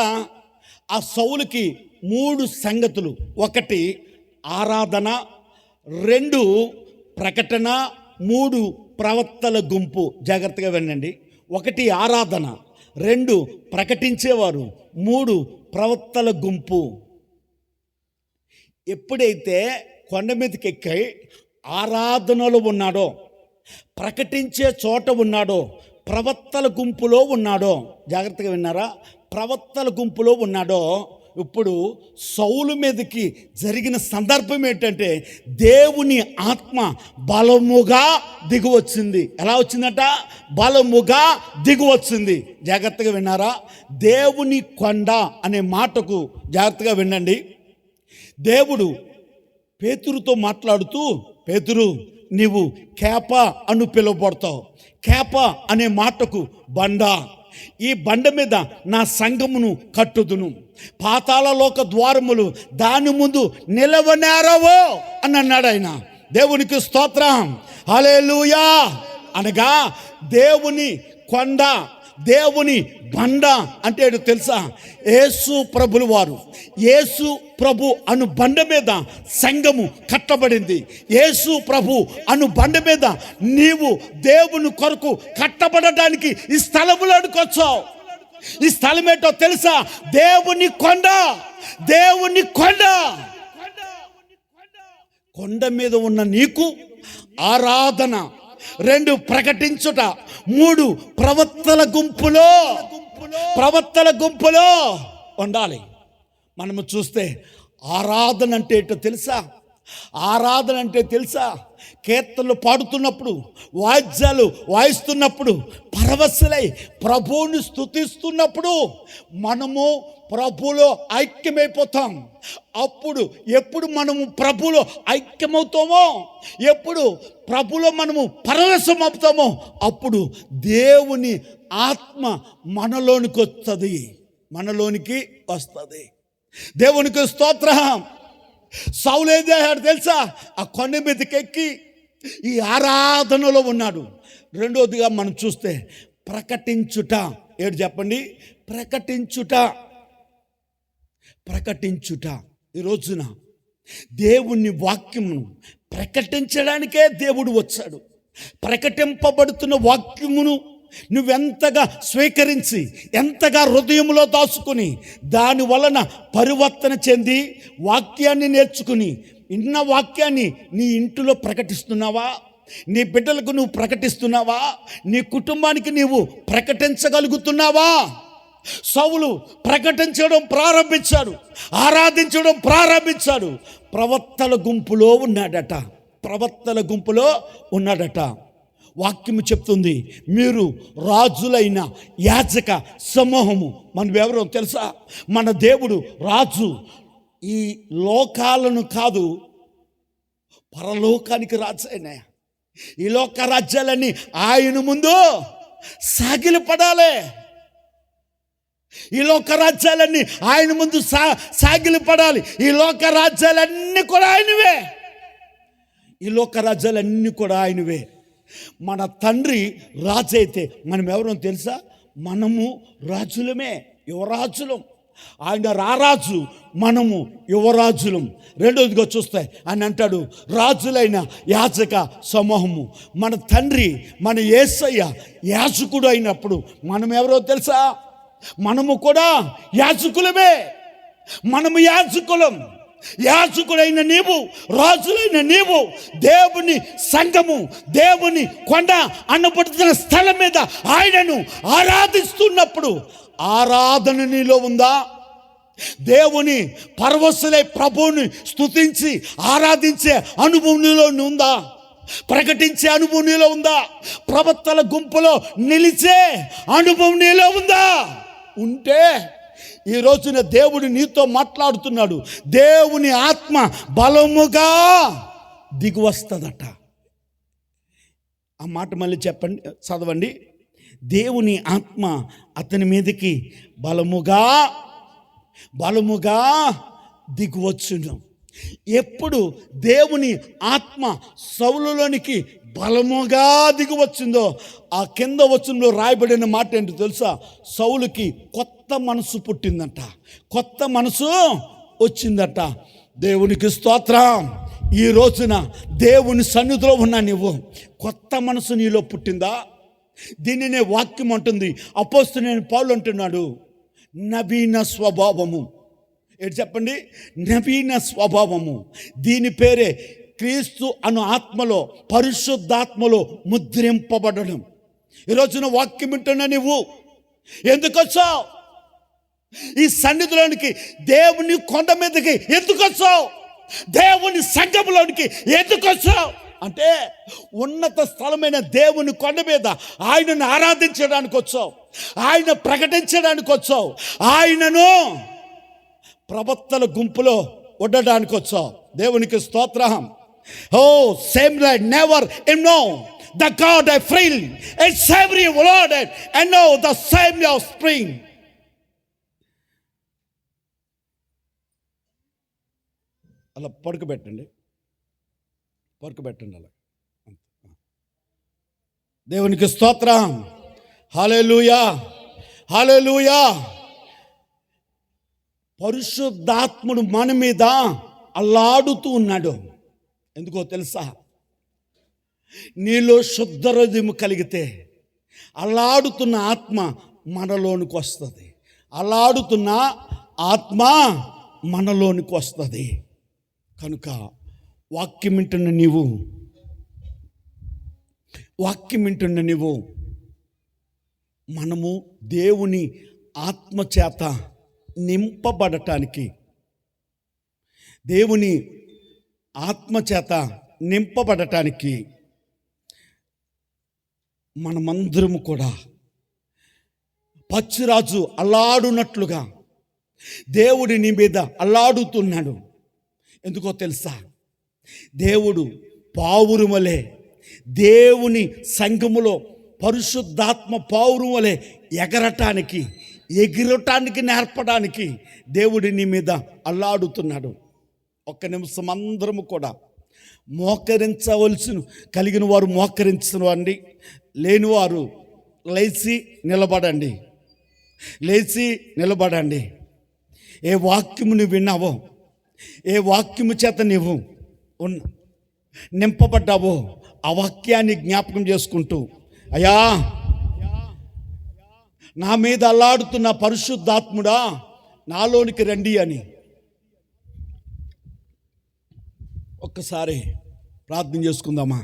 ఆ సౌలుకి 3 సంగతులు: 1 ఆరాధన, 2 ప్రకటన, 3 ప్రవక్తల గుంపు. జాగ్రత్తగా వినండి. 1 ఆరాధన, 2 ప్రకటించేవారు, 3 ప్రవక్తల గుంపు. ఎప్పుడైతే కొండ మీదకి ఎక్కి ఆరాధనలో ఉన్నాడో, ప్రకటించే చోట ఉన్నాడో, ప్రవక్తల గుంపులో ఉన్నాడో, జాగ్రత్తగా విన్నారా? ప్రవక్తల గుంపులో ఉన్నాడో, ఇప్పుడు సౌలు మీదకి జరిగిన సందర్భం ఏంటంటే దేవుని ఆత్మ బలముగా దిగువచ్చింది. ఎలా వచ్చిందట? బలముగా దిగువచ్చింది. జాగ్రత్తగా విన్నారా? దేవుని కొండ అనే మాటకు జాగ్రత్తగా వినండి. దేవుడు పేతురుతో మాట్లాడుతూ, పేతురు నీవు కేప అను పిలువబడతావు. కేప అనే మాటకు బండ. ఈ బండ మీద నా సంఘమును కట్టుదును, పాతాళలోక ద్వారములు దాని ముందు నిలవనేరవో అని అన్నాడు ఆయన. దేవునికి స్తోత్రం, హల్లెలూయా. అనగా దేవుని కొండ, దేవుని బండ అంటే ఏంటో తెలుసా? యేసు ప్రభులు వారు, యేసు ప్రభు అను బండ మీద సంఘము కట్టబడింది. యేసు ప్రభు అను బండ మీద నీవు దేవుని కొరకు కట్టబడడానికి ఈ స్థలములోనికి వచ్చావు. ఈ స్థలం ఏంటో తెలుసా? దేవుని కొండ. దేవుని కొండ. కొండ మీద ఉన్న నీకు ఆరాధన, 2 ప్రకటించుట, 3 ప్రవక్తల గుంపులో ఉండాలి. మనము చూస్తే ఆరాధన అంటే ఏంటో తెలుసా? ఆరాధన అంటే తెలుసా? కీర్తనలు పాడుతున్నప్పుడు, వాయిద్యాలు వాయిస్తున్నప్పుడు, పరవశులై ప్రభువుని స్తుతిస్తున్నప్పుడు మనము ప్రభువులో ఐక్యమైపోతాం. అప్పుడు ఎప్పుడు మనము ప్రభువులో ఐక్యమవుతామో, ఎప్పుడు ప్రభువులో మనము పరవశం అవుతామో, అప్పుడు దేవుని ఆత్మ మనలోనికి వస్తుంది. దేవునికి స్తోత్రం. సౌలు ఏం చేశాడు తెలుసా? ఆ కొండ మీదకి ఎక్కి ఈ ఆరాధనలో ఉన్నాడు. రెండోదిగా మనం చూస్తే ప్రకటించుట. ఏడు చెప్పండి? ప్రకటించుట. ఈ రోజున దేవుని వాక్యమును ప్రకటించడానికే దేవుడు వచ్చాడు. ప్రకటింపబడుతున్న వాక్యమును నువ్వెంతగా స్వీకరించి, ఎంతగా హృదయంలో దాచుకుని, దాని వలన పరివర్తన చెంది వాక్యాన్ని నేర్చుకుని, ఇన్న వాక్యాన్ని నీ ఇంటిలో ప్రకటిస్తున్నావా? నీ బిడ్డలకు నువ్వు ప్రకటిస్తున్నావా? నీ కుటుంబానికి నీవు ప్రకటించగలుగుతున్నావా? సౌలు ప్రకటించడం ప్రారంభించాడు, ఆరాధించడం ప్రారంభించాడు. ప్రవక్తల గుంపులో ఉన్నాడట. వాక్యము చెప్తుంది, మీరు రాజులైన యాజక సమూహము. మనం ఎవరో తెలుసా? మన దేవుడు రాజు. ఈ లోకాలను కాదు, పరలోకానికి రాజు అయినా. ఈ లోక రాజ్యాలన్నీ ఆయన ముందు సాగిలపడాలి. ఈ లోక రాజ్యాలన్నీ ఆయన ముందు సాగిలి పడాలి. ఈ లోక రాజ్యాలన్నీ కూడా ఆయనవే. ఈ లోక రాజ్యాలన్నీ కూడా ఆయనవే. మన తండ్రి రాజు అయితే మనం ఎవరో తెలుసా? మనము రాజులమే, యువరాజులం. ఆయన రారాజు, మనము యువరాజులం. రెండోదిగా చూస్తే ఆయన అంటాడు, రాజులైన యాజక సమూహము. మన తండ్రి, మన యేసయ్య యాజకుడు అయినప్పుడు మనం ఎవరో తెలుసా? మనము కూడా యాజకులమే. మనము యాజకులం. యాజకుడైన నీవు, రాజులైన నీవు దేవుని సంఘము, దేవుని కొండ అనబడుతున్న స్థలం మీద ఆయనను ఆరాధిస్తున్నప్పుడు ఆరాధన నీలో ఉందా? దేవుని పరవశులై ప్రభువుని స్తుతించి ఆరాధించే అనుభవం నీలో ఉందా? ప్రకటించే అనుభవం నీలో ఉందా? ప్రవక్తల గుంపులో నిలిచే అనుభవం నీలో ఉందా? ఉంటే ఈ రోజున దేవుడు నీతో మాట్లాడుతున్నాడు. దేవుని ఆత్మ బలముగా దిగువస్తుందట. ఆ మాట మళ్ళీ చెప్పండి, చదవండి. దేవుని ఆత్మ అతని మీదకి బలముగా దిగువచ్చును. ఎప్పుడు దేవుని ఆత్మ సౌలులోనికి బలముగా దిగివచ్చిందో ఆ కింద వచనంలో రాయబడిన మాట ఏంటో తెలుసా? సౌలుకి కొత్త మనసు పుట్టిందంట, కొత్త మనసు వచ్చిందట. దేవునికి స్తోత్రం. ఈ రోజున దేవుని సన్నిధిలో ఉన్నా నువ్వు, కొత్త మనసు నీలో పుట్టిందా? దీనినే వాక్యం అంటుంది. అపోస్తలుడైన పౌలు అంటున్నాడు, నవీన స్వభావము. ఏంటి చెప్పండి? నవీన స్వభావము. దీని పేరే క్రీస్తు అను ఆత్మలో, పరిశుద్ధాత్మలో ముద్రింపబడడం. ఈరోజున వాక్యం వింటున్నా నువ్వు ఎందుకు వచ్చావు? ఈ సన్నిధిలోనికి, దేవుని కొండ మీదకి ఎందుకు వచ్చావు? దేవుని సంఘంలోనికి ఎందుకు వచ్చావు అంటే, ఉన్నత స్థలమైన దేవుని కొండ మీద ఆయనను ఆరాధించడానికి వచ్చావు, ఆయన ప్రకటించడానికి వచ్చావు, ఆయనను ప్రవక్తల గుంపులో ఉండడానికి వచ్చావు. దేవునికి స్తోత్రం. Oh, same like never know the God I feel and every Lord and know the same of spring. అలా పడుకోబెట్టండి అలా. దేవునికి స్తోత్రం. హల్లెలూయా, హల్లెలూయా. పరిశుద్ధాత్ముడు మన మీద అల్లాడుతూ ఉన్నాడు. ఎందుకో తెలుసా? నీలో శుద్ధ హృదయం కలిగితే అల్లాడుతున్న ఆత్మ మనలోనికి వస్తుంది. అల్లాడుతున్న ఆత్మ మనలోనికి వస్తుంది. కనుక వాక్యం వింటున్న నీవు మనము దేవుని ఆత్మ చేత నింపబడటానికి, దేవుని ఆత్మచేత నింపబడటానికి మనమందరము కూడా పచ్చిరాజు అల్లాడునట్లుగా దేవుడి నీ మీద అల్లాడుతున్నాడు. ఎందుకో తెలుసా? దేవుడు పావురం వలె, దేవుని సంఘములో పరిశుద్ధాత్మ పావురం వలె ఎగరటానికి నేర్పడానికి దేవుడి నీ మీద అల్లాడుతున్నాడు. ఒక్క నిమిషం అందరము కూడా కలిగిన వారు మోకరించండి, లేనివారు లేచి నిలబడండి. ఏ వాక్యము నువ్వు విన్నావో, ఏ వాక్యము చేత నువ్వు నింపబడ్డావో ఆ వాక్యాన్ని జ్ఞాపకం చేసుకుంటూ, అయ్యా నా మీద అల్లాడుతున్న పరిశుద్ధాత్ముడా నాలోనికి రండి అని ఒక్కసారి ప్రార్థన చేసుకుందామా?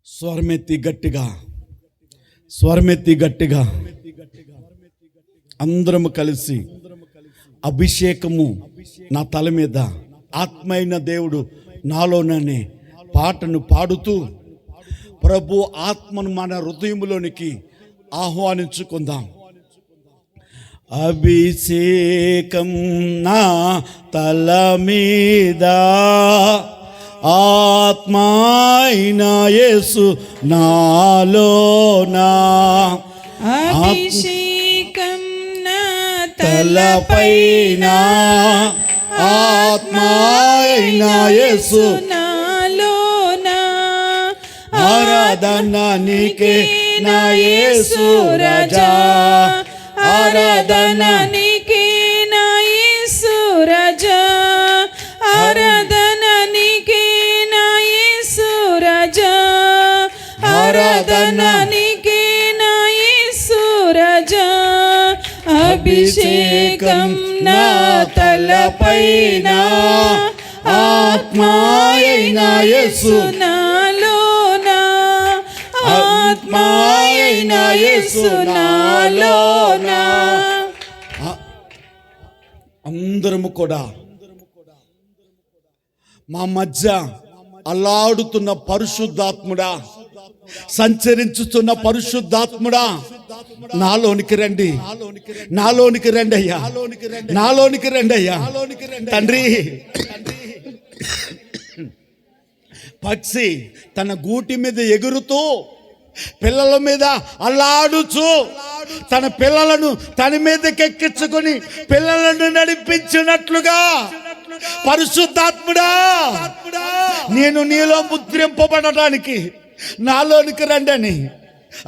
స్వరమెత్తి గట్టిగా అందరము కలిసి, అభిషేకము నా తల మీద, ఆత్మైన దేవుడు నాలోననే పాటను పాడుతూ ప్రభు ఆత్మను మన హృదయంలోనికి ఆహ్వానించుకుందాం. అభిషేకం నా తల మీద, ఆత్మైన యేసు నాలోనా, అభిషేకం నా తలపైన ఆత్మైన యేసు నాలోనా, ఆరాధన నీకే నా యేసు రాజా, ఆరాధన నీకే నా యేసు రాజా, ఆరాధన నీకే నా యేసు రాజా, ఆరాధన నీకే నా యేసు రాజా, అభిషేకం నా తలపైన ఆత్మాయైన యేసు నాలోనా, ఆత్మాయైన యేసు నాలోనా. అందరము కూడా మా మధ్య అల్లాడుతున్న పరిశుద్ధాత్ముడా, సంచరించుతున్న పరిశుద్ధాత్ముడా, నాలోనికి రండి, నాలోనికి రండి అయ్యా, నాలోనికి రండి అయ్యా. తండ్రి, పక్షి తన గూటి మీద ఎగురుతూ పిల్లల మీద అల్లాడుచు తన పిల్లలను తన మీదకి ఎక్కించుకొని పిల్లలను నడిపించినట్లుగా పరిశుద్ధాత్ముడా, నేను నీలో ముద్రింపబడటానికి నాలోనికి రండి అని.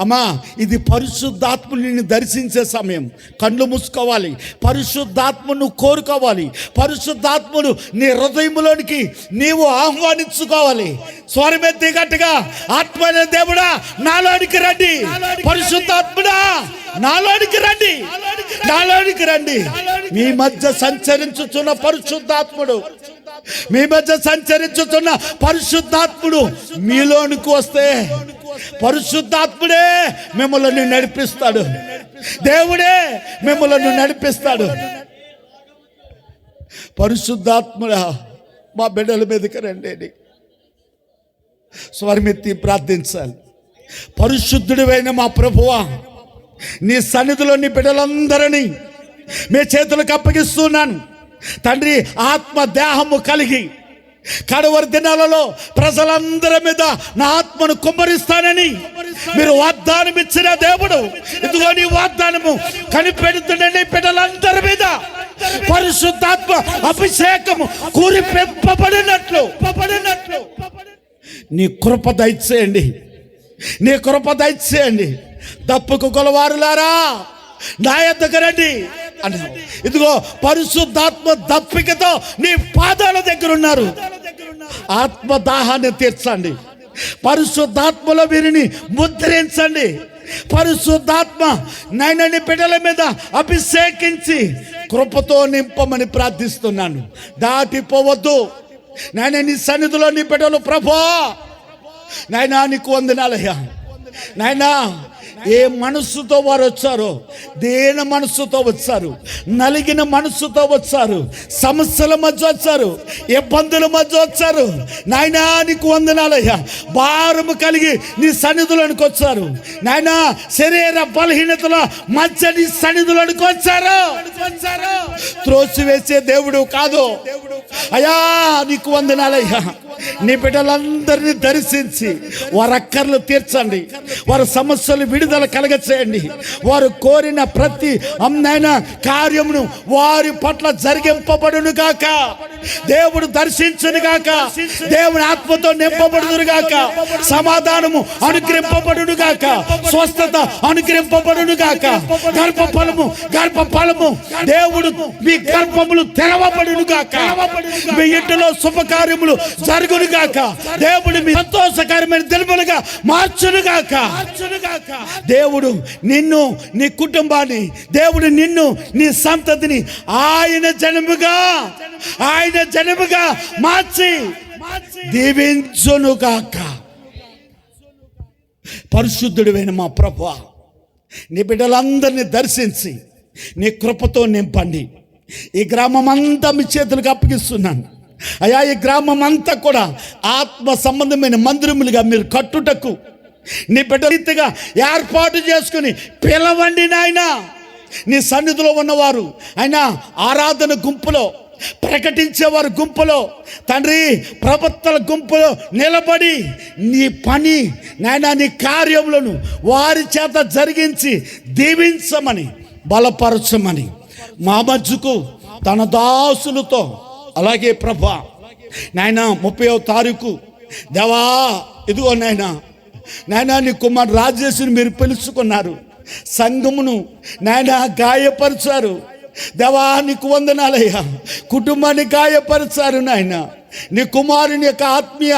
అమ్మా, ఇది పరిశుద్ధాత్ముని దర్శించే సమయం. కళ్ళు మూసుకోవాలి, పరిశుద్ధాత్మను కోరుకోవాలి, పరిశుద్ధాత్మను నీ హృదయంలోనికి నీవు ఆహ్వానించుకోవాలి. స్వరమెత్తి గట్టిగా, ఆత్మైన దేవుడా నాలోనికి రండి, పరిశుద్ధాత్ముడా నాలోనికి రండి, నాలోనికి రండి. మీ మధ్య సంచరించుచున్న పరిశుద్ధాత్ముడు, మీ మధ్య సంచరించుతున్న పరిశుద్ధాత్ముడు మీలోనికి వస్తే పరిశుద్ధాత్ముడే మిమ్మల్ని నడిపిస్తాడు, దేవుడే మిమ్మల్ని నడిపిస్తాడు. పరిశుద్ధాత్ముడా మా బిడ్డల మీదకి రండి, స్వరమెత్తి ప్రార్థించాలి. పరిశుద్ధుడివైన మా ప్రభువా, నీ సన్నిధిలో నీ బిడ్డలందరినీ మీ చేతులకు అప్పగిస్తున్నాను తండ్రి. ఆత్మ దేహము కలిగి కడవరి దినాలలో ప్రజలందరి మీద నా ఆత్మను కుమ్మరిస్తానని మీరు వాగ్దానం ఇచ్చిన దేవుడు, ఇదిగో నీ వాగ్దానము కనిపెడుతుండీ బిడ్డలందరి మీద పరిశుద్ధాత్మ అభిషేకము కురిపింపబడినట్లు నీ కృప దయచేయండి, నీ కృప దయచేయండి. తప్పుకు కొలవారులారా నా యొద్దకు రండి అన్నావు. ఇదిగో పరిశుద్ధాత్మ దప్పికతో నీ పాదాల దగ్గర ఉన్నారు. ఆత్మదాహాన్ని తీర్చండి, పరిశుద్ధాత్మలో వీరిని ముద్రించండి. పరిశుద్ధాత్మ నైనని బిడ్డల మీద అభిషేకించి కృపతో నింపమని ప్రార్థిస్తున్నాను. దాటిపోవద్దు నాయన, నీ సన్నిధిలో నీ బిడ్డలు ప్రభా, నాయనా నీకు వందనాలయ్యా. నాయనా, ఏ మనస్సుతో వారు వచ్చారో, దేని మనస్సుతో వచ్చారు, నలిగిన మనస్సుతో వచ్చారు, సమస్యల మధ్య వచ్చారు, ఇబ్బందుల మధ్య వచ్చారు. నాయనా నీకు వందనాలయ్యా. భారము కలిగి నీ సన్నిధిలోనికి వచ్చారు నాయనా, శరీర బలహీనతల మధ్య నీ సన్నిధిలోనికి వచ్చారు. త్రోసివేసే దేవుడు కాదు అయ్యా, నీకు వందనాలయ్యా. నీ బిడ్డలందరినీ దర్శించి వారి అక్కర్లు తీర్చండి, వారి సమస్యలు విడుదల కలగచేయండి. వారు కోరిన ప్రతి అమ్నైనా కార్యమును వారి పట్ల జరిగింపబడును గాక, దేవుడు దర్శించును గాక, దేవుని ఆత్మతో నింపబడును గాక, సమాధానము అనుగ్రహింపబడును గాక, స్వస్థత అనుగ్రహింపబడును గాక, గర్భఫలము దేవుడు మీ గర్భములు తెరవబడును గాక, మీ ఇంటిలో శుభకార్యములు జరుగును గాక, దేవుడు మీ సంతోషకరమైన దినములుగా మార్చును గాక. దేవుడు నిన్ను, నీ కుటుంబాన్ని, దేవుడు నిన్ను, నీ సంతతిని ఆయన జనముగా మార్చి దీవించును గాక. పరిశుద్ధుడివైన మా ప్రభువా, నీ బిడ్డలందరినీ దర్శించి నీ కృపతో నింపండి. ఈ గ్రామం అంతా మీ చేతులకు అప్పగిస్తున్నాను అయ్యా. ఈ గ్రామం అంతా కూడా ఆత్మ సంబంధమైన మందిరములుగా మీరు కట్టుటకు నీ బిడ్డ రీతిగా ఏర్పాటు చేసుకుని పిలవండి నాయన. నీ సన్నిధిలో ఉన్నవారు అయినా ఆరాధన గుంపులో ప్రకటించేవారు గుంపులో, తండ్రి ప్రవక్తల గుంపులో నిలబడి నీ పని నాయనా, నీ కార్యములను వారి చేత జరిగించి దీవించమని, బలపరచమని మా మధ్యకు తన దాసులతో, అలాగే ప్రభా నాయనా 30వ తారీఖు దేవా ఇదిగో నాయనా నీ కుమార్ రాజేశ్వరిని మీరు పిలుచుకున్నారు, సంఘమును నాయనా గాయపరిచారు దేవా, నీకు వందనాలయ్యా. కుటుంబాన్ని గాయపరిచారు నాయన. నీ కుమారుని యొక్క ఆత్మీయ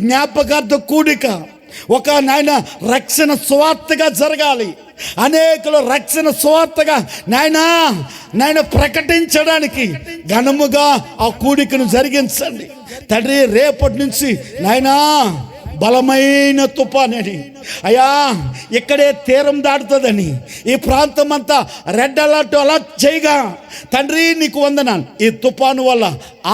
జ్ఞాపకార్థ కూడిక ఒక నాయన రక్షణ సువార్తగా జరగాలి, అనేకులు రక్షణ సువార్తగా నాయన ప్రకటించడానికి ఘనముగా ఆ కూడికను జరిగించండి తండ్రి. రేపటి నుంచి నాయనా బలమైన తుఫానని అయ్యా, ఇక్కడే తీరం దాటుతుందని ఈ ప్రాంతం అంతా రెడ్ అలర్ట్ చేయగా తండ్రి నీకు వందనాలు. ఈ తుఫాను వల్ల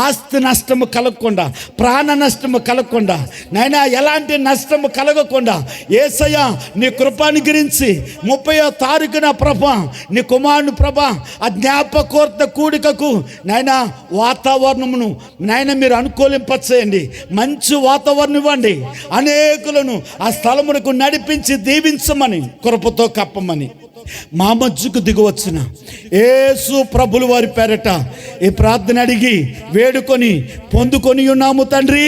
ఆస్తి నష్టము కలగకుండా, ప్రాణ నష్టము కలగకుండా నాయనా, ఎలాంటి నష్టము కలగకుండా యేసయ్య నీ కృపాను గురించి 30వ తారీఖున ప్రభా నీ కుమారుని ప్రభా ఆ జ్ఞాపకోర్త కూడికకు నాయనా వాతావరణమును నాయన మీరు అనుకూలింపచేయండి, మంచి వాతావరణం ఇవ్వండి, అనేకులను ఆ స్థలమునకు నడిపించి దీవించమని, కృపతో కప్పమని మా మధ్యకు దిగవచ్చిన యేసు ప్రభుల వారి పేరట ఈ ప్రార్థన అడిగి వేడుకొని పొందుకొని ఉన్నాము తండ్రి.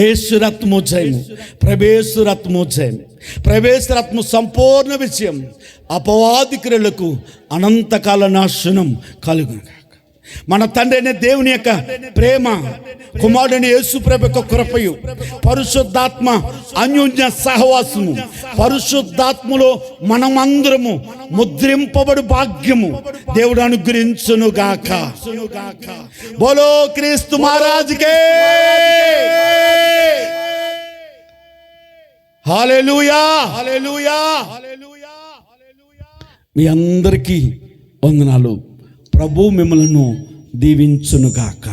యేసు రత్నము జయము, ప్రవేశు రత్నము జయము, ప్రవేశ రత్నము సంపూర్ణ విజయం, అపవాది క్రియలకు అనంతకాల నాశనం కలుగును. మన తండ్రి అయిన దేవుని యొక్క ప్రేమ, కుమారుని యేసు ప్రభు యొక్క కృపయు, పరిశుద్ధాత్మ అన్యోన్య సహవాసము, పరిశుద్ధాత్మలో మనమందరము ముద్రింపబడు భాగ్యము దేవుడు అనుగ్రహించును గాక. బోలో క్రీస్తు మహారాజుకే హల్లెలూయా, హల్లెలూయా. మీ అందరికీ వందనాలు. ప్రభు మిమ్మలను దీవించునుగాక.